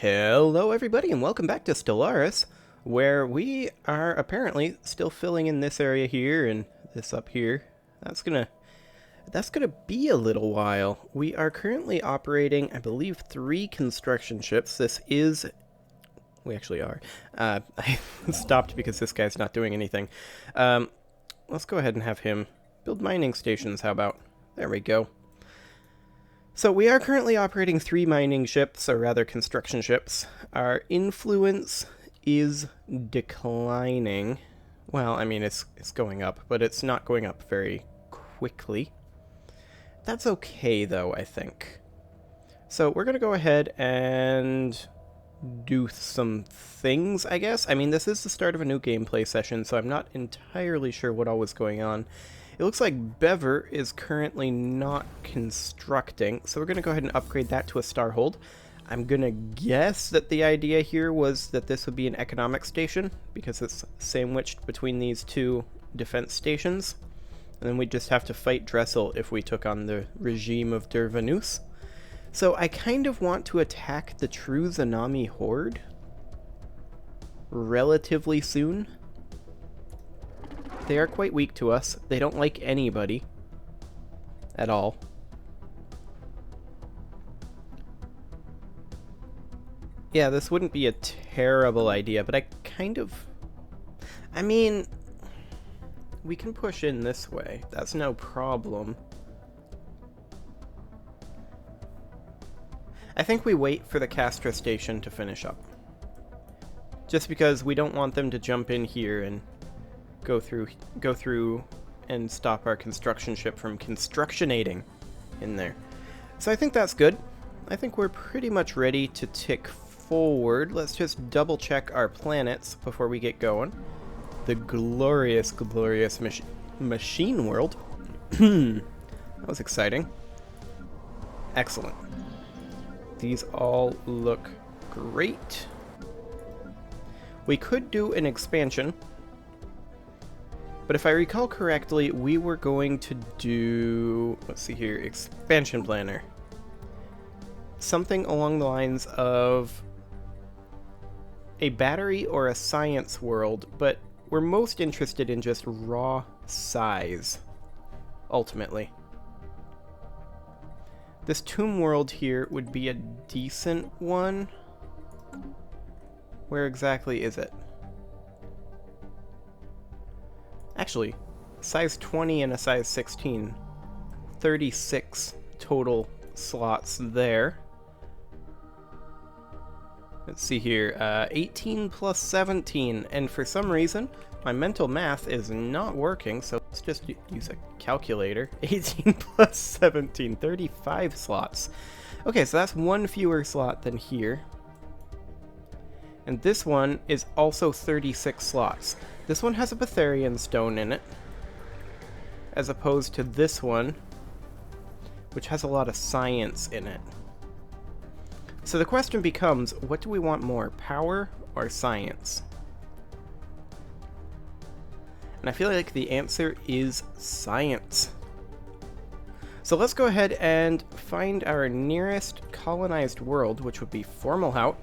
Hello everybody and welcome back to Stellaris, where we are apparently still filling in this area here and this up here. That's gonna be a little while. We are currently operating, I believe, 3 construction ships. We actually are. I stopped because this guy's not doing anything. Let's go ahead and have him build mining stations, how about? There we go. So we are currently operating 3 mining ships, or rather construction ships. Our influence is declining. Well, I mean, it's going up, but it's not going up very quickly. That's okay, though, I think. So we're going to go ahead and do some things, I guess. I mean, this is the start of a new gameplay session, so I'm not entirely sure what all was going on. It looks like Bever is currently not constructing, so we're going to go ahead and upgrade that to a star hold. I'm going to guess that the idea here was that this would be an economic station, because it's sandwiched between these 2 defense stations. And then we'd just have to fight Dressel if we took on the regime of Dervanus. So I kind of want to attack the true Zanami Horde relatively soon. They are quite weak to us. They don't like anybody at all. Yeah, this wouldn't be a terrible idea, but I mean, we can push in this way. That's no problem. I think we wait for the Castra station to finish up. Just because we don't want them to jump in here and go through and stop our construction ship from constructionating in there. So I think that's good. I think we're pretty much ready to tick forward. Let's just double check our planets before we get going. The glorious, glorious machine world. That was exciting. Excellent. These all look great. We could do an expansion. But if I recall correctly, we were going to do, let's see here, expansion planner. Something along the lines of a battery or a science world, but we're most interested in just raw size, ultimately. This tomb world here would be a decent one. Where exactly is it? Actually, size 20 and a size 16. 36 total slots there. Let's see here, 18 plus 17, and for some reason, my mental math is not working, so let's just use a calculator. 18 plus 17, 35 slots. Okay, so that's 1 fewer slot than here. And this one is also 36 slots. This one has a Betharian stone in it, as opposed to this one, which has a lot of science in it. So the question becomes, what do we want more, power or science? And I feel like the answer is science. So let's go ahead and find our nearest colonized world, which would be Formalhaut.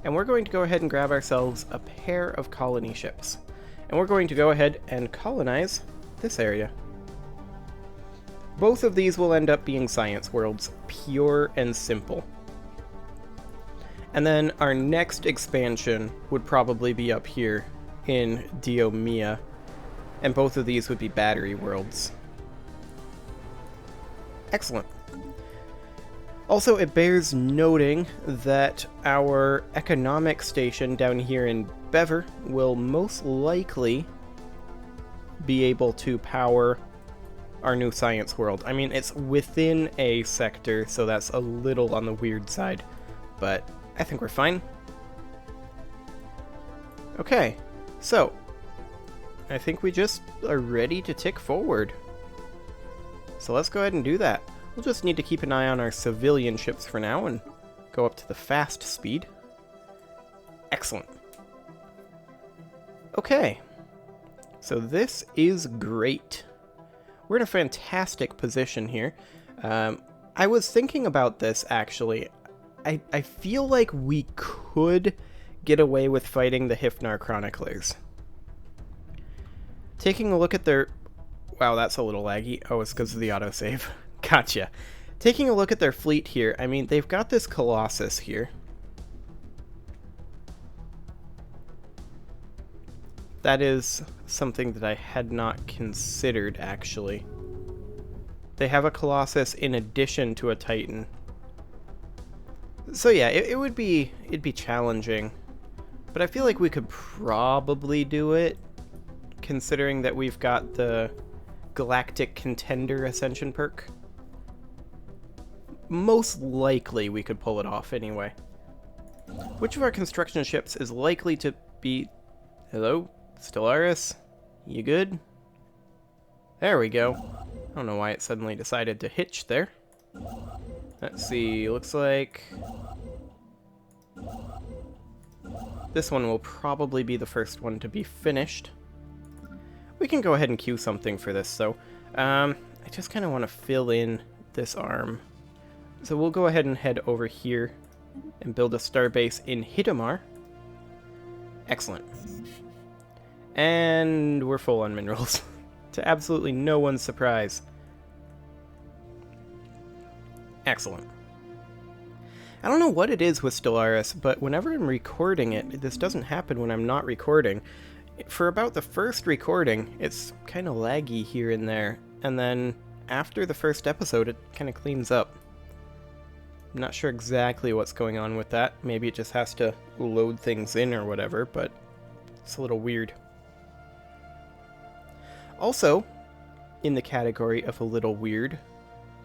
And we're going to go ahead and grab ourselves a pair of colony ships. And we're going to go ahead and colonize this area. Both of these will end up being science worlds, pure and simple. And then our next expansion would probably be up here in Diomia. And both of these would be battery worlds. Excellent. Also, it bears noting that our economic station down here in Bever will most likely be able to power our new science world. I mean, it's within a sector, so that's a little on the weird side, but I think we're fine. Okay, so I think we just are ready to tick forward. So let's go ahead and do that. We'll just need to keep an eye on our civilian ships for now and go up to the fast speed. Excellent. Okay, so this is great. We're in a fantastic position here. I was thinking about this, actually. I feel like we could get away with fighting the Hifnar Chroniclers. Taking a look at their... Wow, that's a little laggy. Oh, it's because of the autosave. Gotcha. Taking a look at their fleet here, I mean, they've got this Colossus here. That is something that I had not considered, actually. They have a Colossus in addition to a Titan. So yeah, it'd be challenging. But I feel like we could probably do it, considering that we've got the Galactic Contender Ascension perk. Most likely we could pull it off anyway. Which of our construction ships is likely to be... Hello? Stellaris? You good? There we go. I don't know why it suddenly decided to hitch there. Let's see, looks like... This one will probably be the first one to be finished. We can go ahead and queue something for this, though. I just kind of want to fill in this arm. So we'll go ahead and head over here and build a starbase in Hidamar. Excellent. And we're full on minerals. To absolutely no one's surprise. Excellent. I don't know what it is with Stellaris, but whenever I'm recording it, this doesn't happen when I'm not recording. For about the first recording, it's kind of laggy here and there, and then after the first episode, it kind of cleans up. I'm not sure exactly what's going on with that. Maybe it just has to load things in or whatever, but it's a little weird. Also, in the category of a little weird,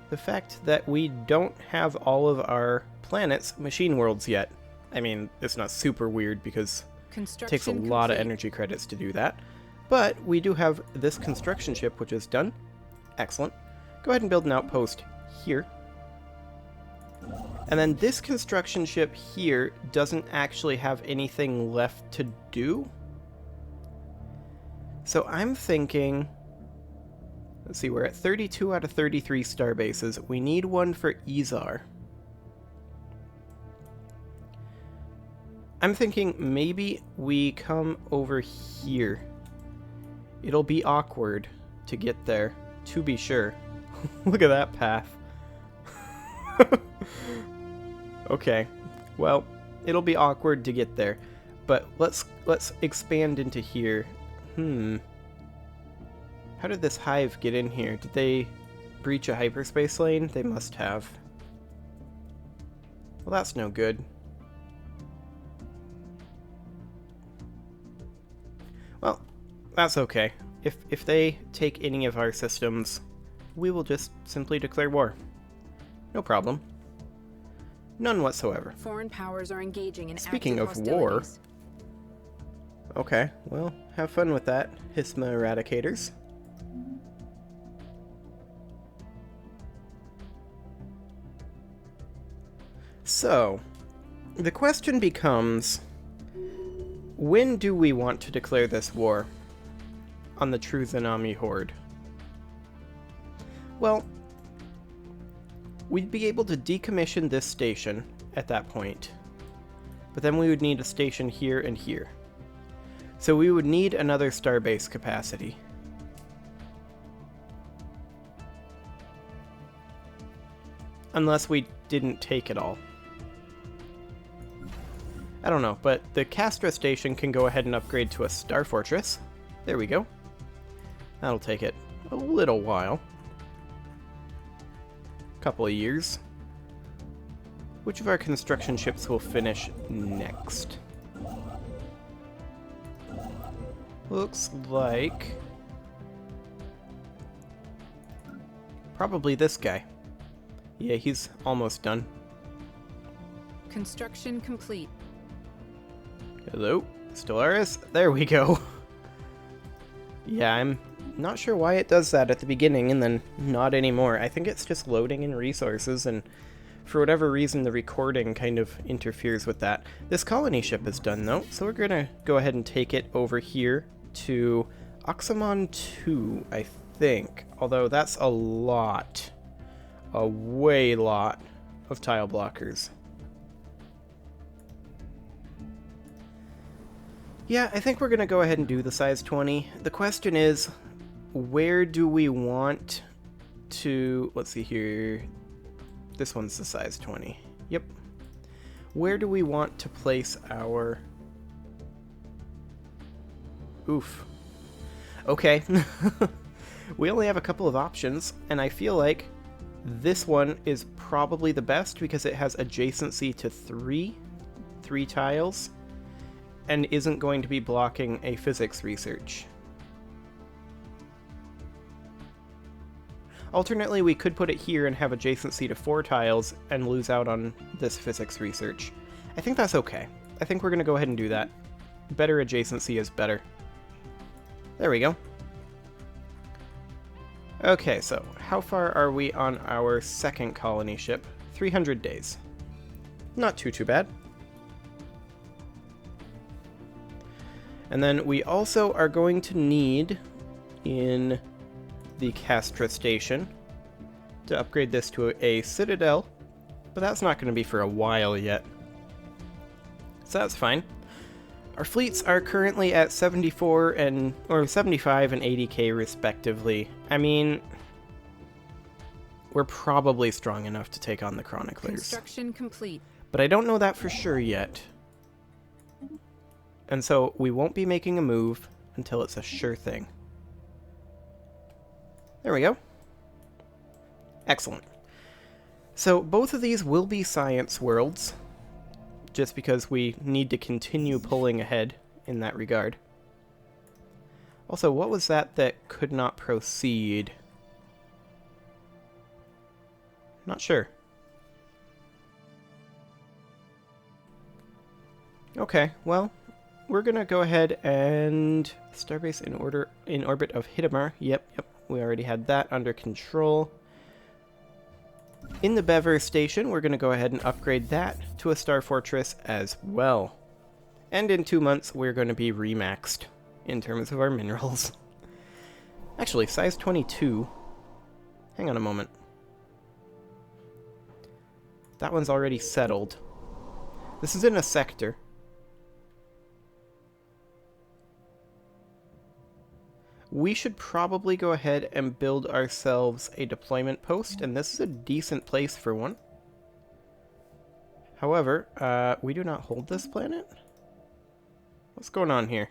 the fact that we don't have all of our planets machine worlds yet. I mean, it's not super weird because it takes a lot of energy credits to do that. But we do have this construction ship, which is done. Excellent. Go ahead and build an outpost here. And then this construction ship here doesn't actually have anything left to do. So I'm thinking... Let's see, we're at 32 out of 33 starbases. We need one for Izar. I'm thinking maybe we come over here. It'll be awkward to get there, to be sure. Look at that path. Okay, well, it'll be awkward to get there, but let's expand into here. How did this hive get in here? Did they breach a hyperspace lane? They must have. Well, that's no good. Well, that's okay. If they take any of our systems, we will just simply declare war. No problem. None whatsoever. Foreign powers are engaging in Speaking of active war... hostilities. Okay, well, have fun with that, Hisma Eradicators. So, the question becomes, when do we want to declare this war on the True Zanami Horde? Well, we'd be able to decommission this station at that point, but then we would need a station here and here. So we would need another starbase capacity. Unless we didn't take it all. I don't know, but the Castra station can go ahead and upgrade to a Star Fortress. There we go. That'll take it a little while. Couple of years. Which of our construction ships will finish next? Looks like... probably this guy. Yeah, he's almost done. Construction complete. Hello? Stellaris? There we go. Yeah, I'm not sure why it does that at the beginning and then not anymore. I think it's just loading in resources, and for whatever reason the recording kind of interferes with that. This colony ship is done though, so we're gonna go ahead and take it over here to Oxamon 2, I think. Although that's a way lot of tile blockers. Yeah, I think we're going to go ahead and do the size 20. The question is, where do we want to... Let's see here. This one's the size 20. Yep. Where do we want to place our... Oof. Okay. We only have a couple of options, and I feel like this one is probably the best because it has adjacency to three tiles and isn't going to be blocking a physics research. Alternately, we could put it here and have adjacency to 4 tiles and lose out on this physics research. I think that's okay. I think we're going to go ahead and do that. Better adjacency is better. There we go. Okay, so how far are we on our second colony ship? 300 days. Not too bad. And then we also are going to need, in the Castra station, to upgrade this to a citadel, but that's not going to be for a while yet. So that's fine. Our fleets are currently at 74 and or 75 and 80k respectively. I mean, we're probably strong enough to take on the Chroniclers. Construction complete. But I don't know that for sure yet. And so we won't be making a move until it's a sure thing. There we go. Excellent. So both of these will be science worlds, just because we need to continue pulling ahead in that regard. Also, what was that could not proceed? Not sure. Okay, well, we're gonna go ahead and starbase in orbit of Hidamar. Yep, we already had that under control. In the Bever station, we're going to go ahead and upgrade that to a Star Fortress as well. And in 2 months, we're going to be remaxed in terms of our minerals. Actually, size 22. Hang on a moment. That one's already settled. This is in a sector. We should probably go ahead and build ourselves a deployment post, and this is a decent place for one. However, we do not hold this planet? What's going on here?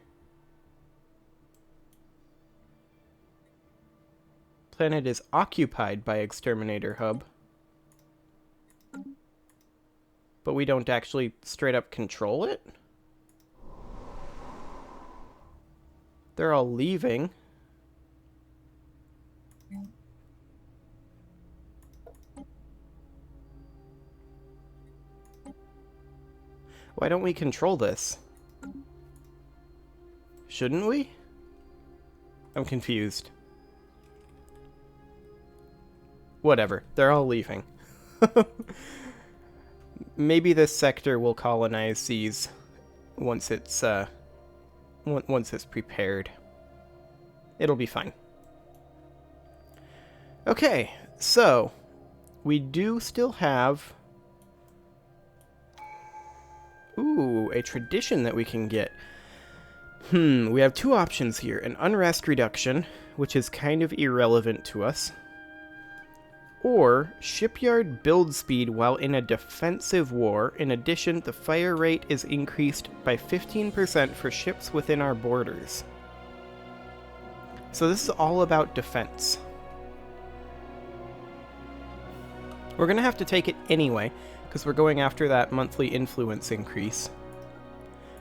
Planet is occupied by Exterminator Hub. But we don't actually straight up control it? They're all leaving. Why don't we control this? Shouldn't we? I'm confused. Whatever, they're all leaving. Maybe this sector will colonize these once it's prepared. It'll be fine. Okay, so we do still have a tradition that we can get. We have 2 options here. An unrest reduction, which is kind of irrelevant to us. Or shipyard build speed while in a defensive war. In addition, the fire rate is increased by 15% for ships within our borders. So this is all about defense. We're going to have to take it anyway, because we're going after that monthly influence increase.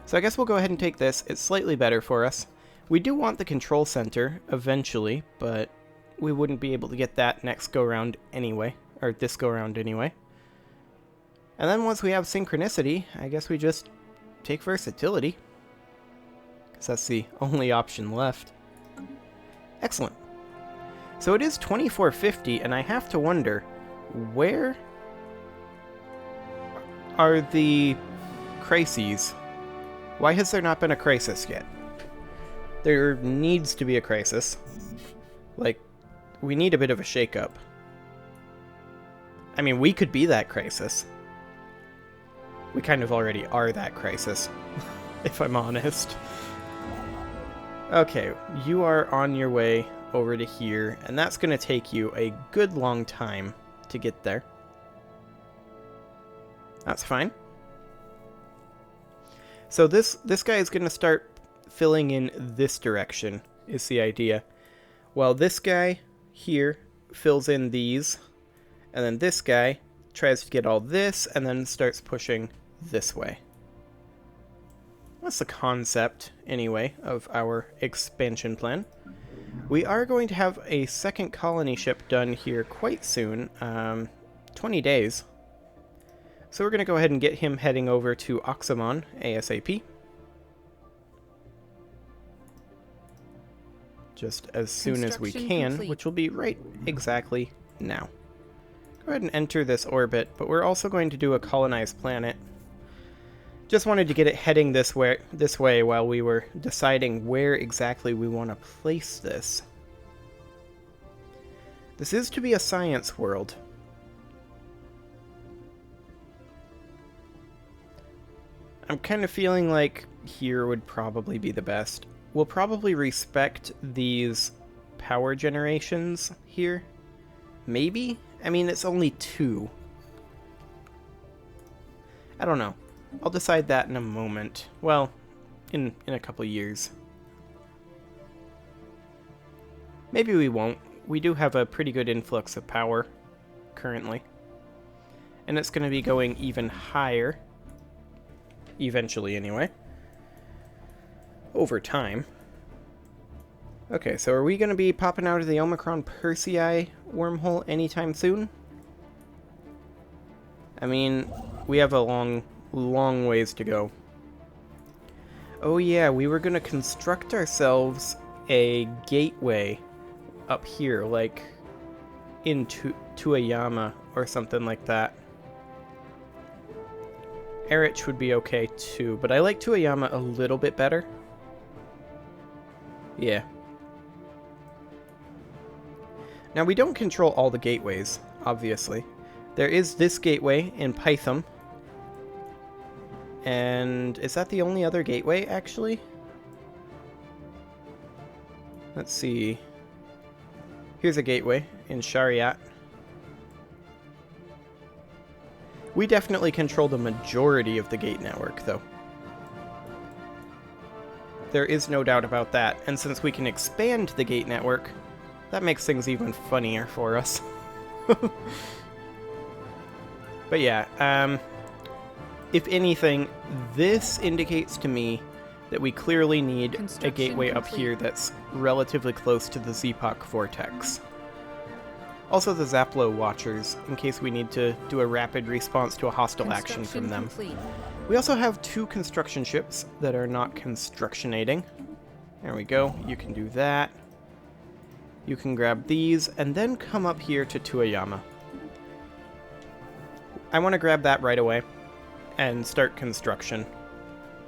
So I guess we'll go ahead and take this. It's slightly better for us. We do want the control center eventually, but we wouldn't be able to get that next go-round anyway, or this go-round anyway. And then once we have synchronicity, I guess we just take versatility, because that's the only option left. Excellent. So it is 2450, and I have to wonder, where are the crises? Why has there not been a crisis yet? There needs to be a crisis. Like, we need a bit of a shakeup. I mean, we could be that crisis. We kind of already are that crisis. if I'm honest. Okay, you are on your way over to here, and that's going to take you a good long time to get there. That's fine. So this guy is going to start filling in this direction, is the idea. While this guy here fills in these, and then this guy tries to get all this, and then starts pushing this way. That's the concept, anyway, of our expansion plan. We are going to have a second colony ship done here quite soon, 20 days. So we're going to go ahead and get him heading over to Oxamon ASAP. Just as soon as we can, complete. which will be right exactly now. Go ahead and enter this orbit, but we're also going to do a colonized planet. Just wanted to get it heading this way while we were deciding where exactly we want to place this. This is to be a science world. I'm kind of feeling like here would probably be the best. We'll probably respect these power generations here. Maybe? I mean, it's only 2. I don't know. I'll decide that in a moment. Well, in a couple years. Maybe we won't. We do have a pretty good influx of power currently. And it's going to be going even higher. Eventually, anyway. Over time. Okay, so are we going to be popping out of the Omicron Persei wormhole anytime soon? I mean, we have a long ways to go. Oh yeah, we were going to construct ourselves a gateway up here, like into Tuayama or something like that. Erich would be okay too, but I like Tuayama a little bit better. Yeah. Now we don't control all the gateways, obviously. There is this gateway in Python. And is that the only other gateway, actually? Let's see. Here's a gateway in Shariat. We definitely control the majority of the gate network, though. There is no doubt about that, and since we can expand the gate network, that makes things even funnier for us. But yeah, if anything, this indicates to me that we clearly need a gateway up here that's relatively close to the Zeepak Vortex. Also the Zaplo Watchers, in case we need to do a rapid response to a hostile action from them. Complete. We also have 2 construction ships that are not constructionating. There we go. You can do that. You can grab these, and then come up here to Tuayama. I want to grab that right away and start construction.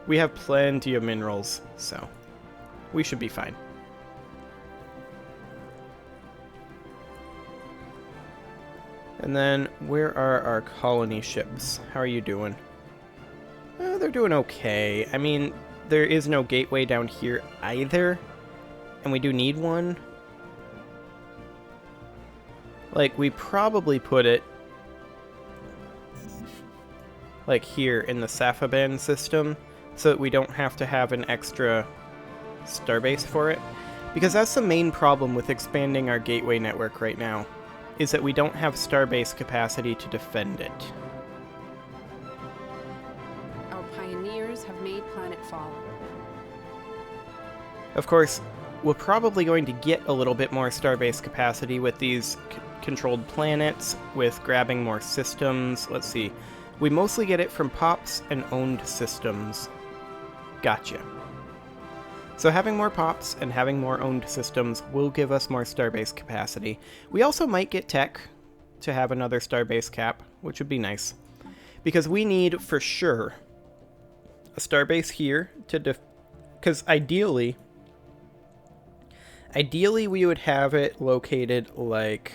We have plenty of minerals, so we should be fine. And then, where are our colony ships? How are you doing? They're doing okay. I mean, there is no gateway down here either, and we do need one. Like, we probably put it like here in the Safaban system, so that we don't have to have an extra starbase for it. Because that's the main problem with expanding our gateway network right now, is that we don't have starbase capacity to defend it. Our pioneers have made planetfall. Of course, we're probably going to get a little bit more starbase capacity with these controlled planets, with grabbing more systems. Let's see. We mostly get it from POPs and owned systems. Gotcha. So having more POPs and having more owned systems will give us more starbase capacity. We also might get tech to have another starbase cap, which would be nice. Because we need, for sure, a starbase here to because ideally we would have it located like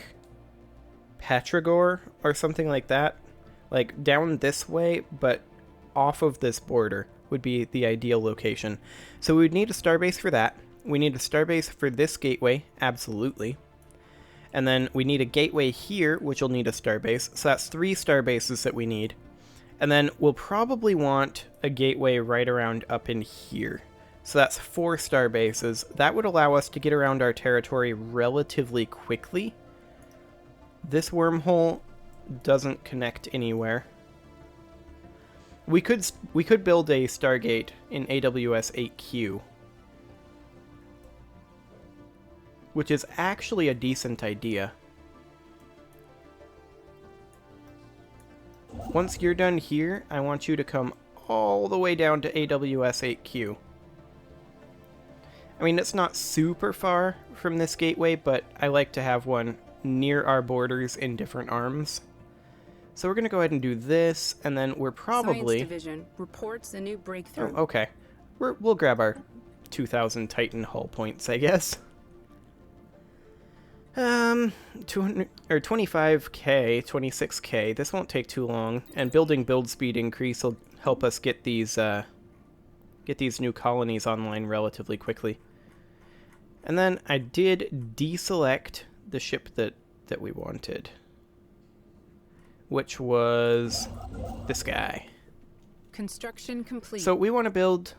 Petrogor or something like that. Like down this way, but off of this border. would be the ideal location. So we would need a starbase for that. We need a starbase for this gateway, absolutely. And then we need a gateway here, which will need a starbase. So that's 3 starbases that we need. And then we'll probably want a gateway right around up in here. So that's 4 starbases. That would allow us to get around our territory relatively quickly. This wormhole doesn't connect anywhere. We could build a Stargate in AWS 8Q, which is actually a decent idea. Once you're done here, I want you to come all the way down to AWS 8Q. I mean, it's not super far from this gateway, but I like to have one near our borders in different arms. So we're going to go ahead and do this, and then we're probably... Science Division reports a new breakthrough. Oh, okay. We'll grab our 2,000 Titan hull points, I guess. 200 or 25k, 26k. This won't take too long, and building build speed increase will help us get these new colonies online relatively quickly. And then I did deselect the ship that we wanted, which was this guy. Construction complete. So we want to build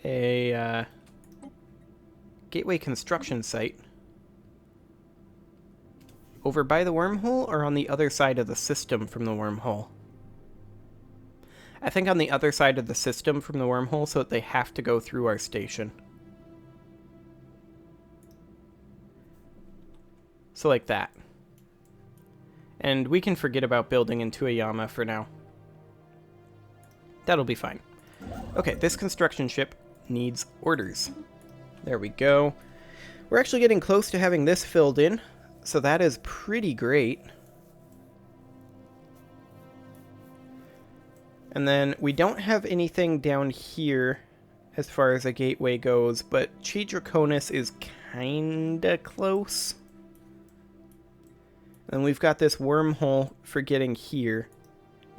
a gateway construction site over by the wormhole or on the other side of the system from the wormhole. I think on the other side of the system from the wormhole so that they have to go through our station. So like that. And we can forget about building into a Yama for now. That'll be fine. Okay, this construction ship needs orders. There we go. We're actually getting close to having this filled in, so that is pretty great. And then we don't have anything down here as far as a gateway goes, but Chi Draconis is kinda close. And we've got this wormhole for getting here,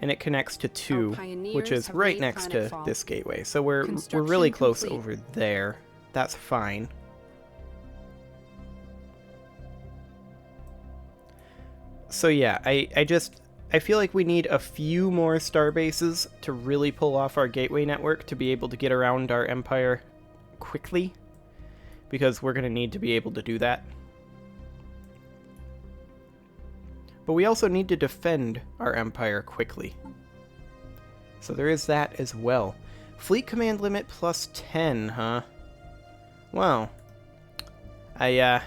and it connects to 2, which is right next to this gateway. So we're really close over there. That's fine. So yeah, I feel like we need a few more starbases to really pull off our gateway network to be able to get around our empire quickly, because we're going to need to be able to do that. But we also need to defend our empire quickly. So there is that as well. Fleet command limit plus 10, huh? Well, I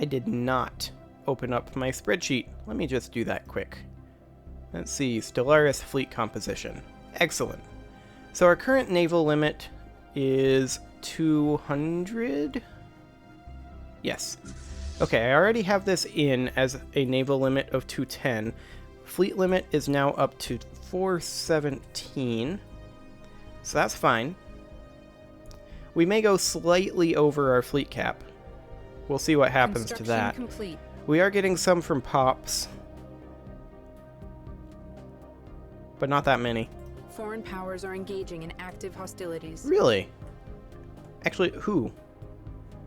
did not open up my spreadsheet. Let me just do that quick. Let's see, Stellaris fleet composition. Excellent. So our current naval limit is 200? Yes. Okay, I already have this in as a naval limit of 210. Fleet limit is now up to 417. So that's fine. We may go slightly over our fleet cap. We'll see what happens to that. Complete. We are getting some from Pops, but not that many. Foreign powers are engaging in active hostilities. Really? Actually, who?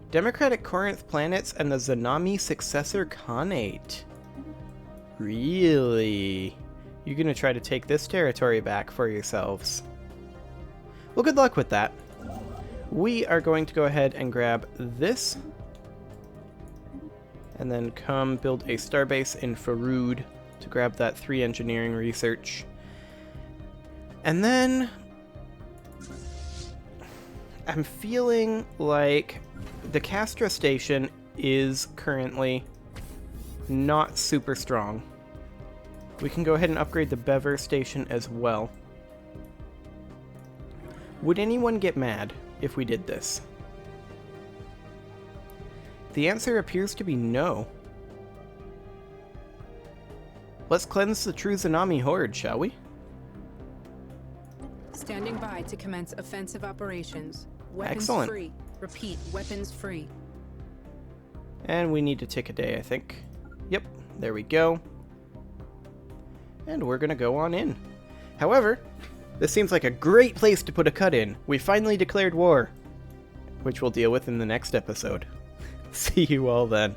Democratic Corinth planets and the Zanami successor Khanate. Really? You're gonna try to take this territory back for yourselves? Well, good luck with that. We are going to go ahead and grab this, and then come build a starbase in Farood to grab that 3 engineering research. And then I'm feeling like the Castra station is currently not super strong. We can go ahead and upgrade the Bever station as well. Would anyone get mad if we did this? The answer appears to be no. Let's cleanse the true Zanami horde, shall we? Standing by to commence offensive operations. Weapons Excellent. free. Repeat, weapons free. And we need to take a day, I think. Yep, there we go. And we're gonna go on in. However, this seems like a great place to put a cut in. We finally declared war, which we'll deal with in the next episode. See you all then.